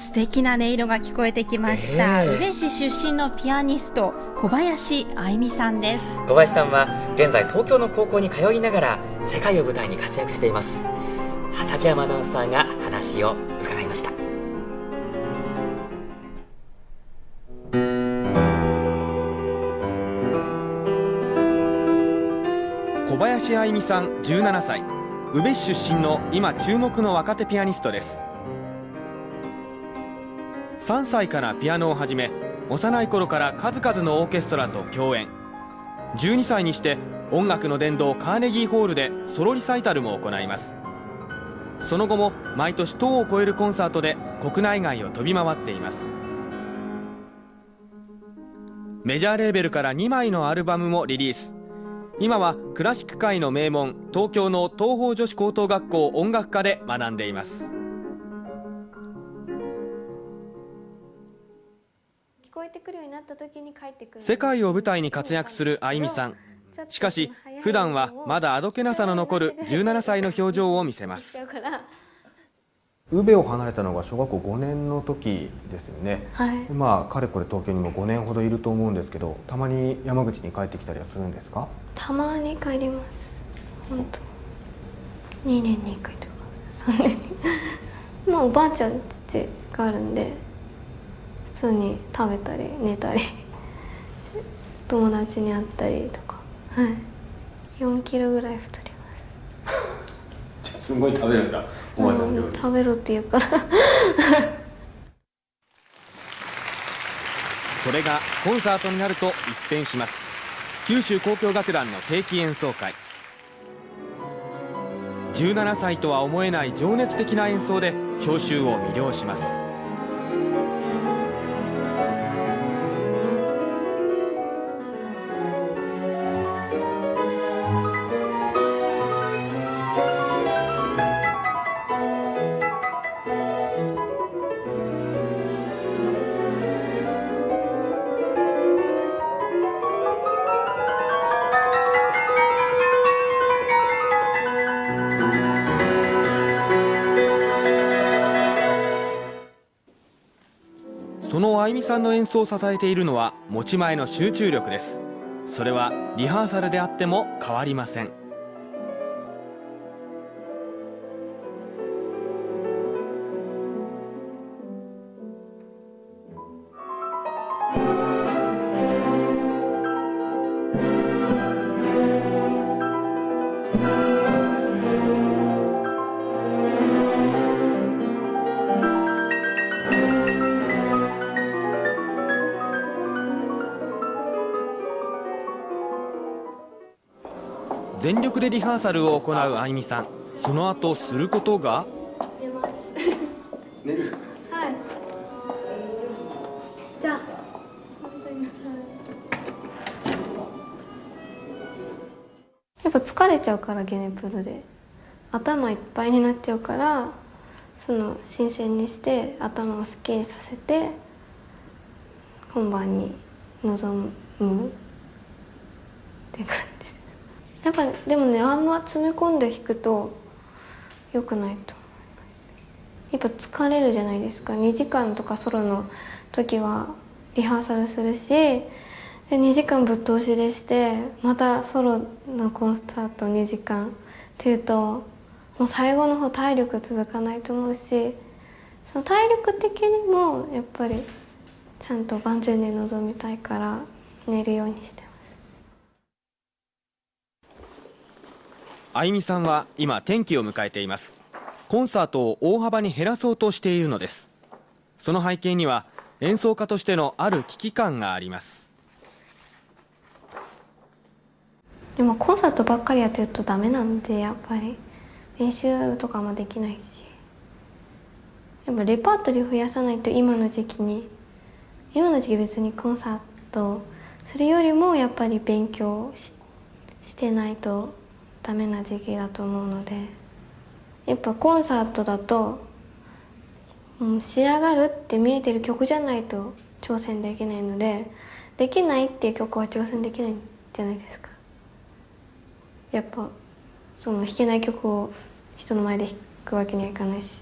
素敵な音色が聞こえてきました、宇部市出身のピアニスト小林愛美さんです。小林さんは現在東京の高校に通いながら世界を舞台に活躍しています。畠山アナウンサーが話を伺いました。小林愛美さん17歳、宇部市出身の今注目の若手ピアニストです。3歳からピアノを始め、幼い頃から数々のオーケストラと共演。12歳にして音楽の殿堂カーネギーホールでソロリサイタルも行います。その後も毎年10を超えるコンサートで国内外を飛び回っています。メジャーレーベルから2枚のアルバムもリリース。今はクラシック界の名門東京の東邦女子高等学校音楽科で学んでいます。世界を舞台に活躍する愛美さん。しかし普段はまだあどけなさの残る17歳の表情を見せます。宇部を離れたのが小学校5年の時ですよね、はい、かれこれ東京にも5年ほどいると思うんですけど、たまに山口に帰ってきたりはするんですか？たまに帰ります。本当2年に1回とか3年におばあちゃん家があるんで、普通に食べたり寝たり友達に会ったりとか、はい、4キロぐらい太りますすごい食べるんだ、おばあちゃん料理。食べろって言うからそれがコンサートになると一変します。九州交響楽団の定期演奏会。17歳とは思えない情熱的な演奏で聴衆を魅了します。その愛美さんの演奏を支えているのは持ち前の集中力です。それはリハーサルであっても変わりません。全力でリハーサルを行う愛美さん。その後することが。寝ます寝る。はい。じゃあおやすみなさい。やっぱ疲れちゃうから、ゲネプロで頭いっぱいになっちゃうから、その新鮮にして頭をすっきりさせて本番に臨むって感じ。やっぱでもね、あんま詰め込んで弾くと良くないと思います。やっぱ疲れるじゃないですか。2時間とかソロの時はリハーサルするし、で2時間ぶっ通しでして、またソロのコンサート2時間っていうと、もう最後の方体力続かないと思うし、その体力的にもやっぱりちゃんと万全で臨みたいから寝るようにしてます。愛美さんは今転機を迎えています。コンサートを大幅に減らそうとしているのです。その背景には演奏家としてのある危機感があります。でもコンサートばっかりやってるとダメなんで、やっぱり練習とかもできないし、やっぱレパートリー増やさないと。今の時期別にコンサートするよりもやっぱり勉強してないとダメな時期だと思うので、やっぱコンサートだと、仕上がるって見えてる曲じゃないと挑戦できないので、できないっていう曲は挑戦できないんじゃないですか。やっぱその弾けない曲を人の前で弾くわけにはいかないし。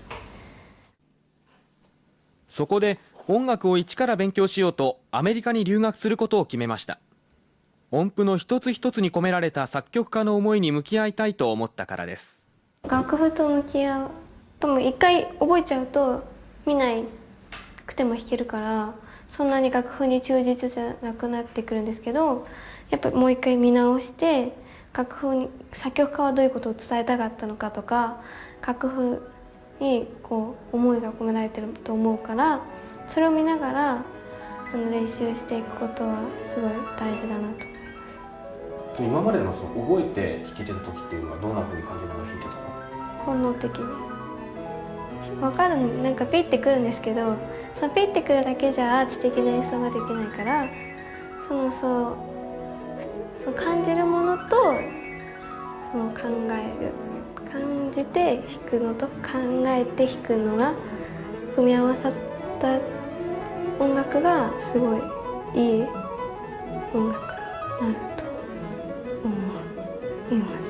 そこで音楽を一から勉強しようとアメリカに留学することを決めました。音符の一つ一つに込められた作曲家の思いに向き合いたいと思ったからです。楽譜と向き合う、でも一回覚えちゃうと見なくても弾けるから、そんなに楽譜に忠実じゃなくなってくるんですけど、やっぱりもう一回見直して楽譜に作曲家はどういうことを伝えたかったのかとか、楽譜にこう思いが込められてると思うから、それを見ながら練習していくことはすごい大事だなと思います。今までの覚えて弾けてた時っていうのはどんな風に感じながら弾いてたの？本能的に分かる、なんかピッてくるんですけど、そのピッてくるだけじゃアーチ的な演奏ができないから、そう感じるものとその考える、感じて弾くのと考えて弾くのが組み合わさった音楽がすごいいい音楽になると思います。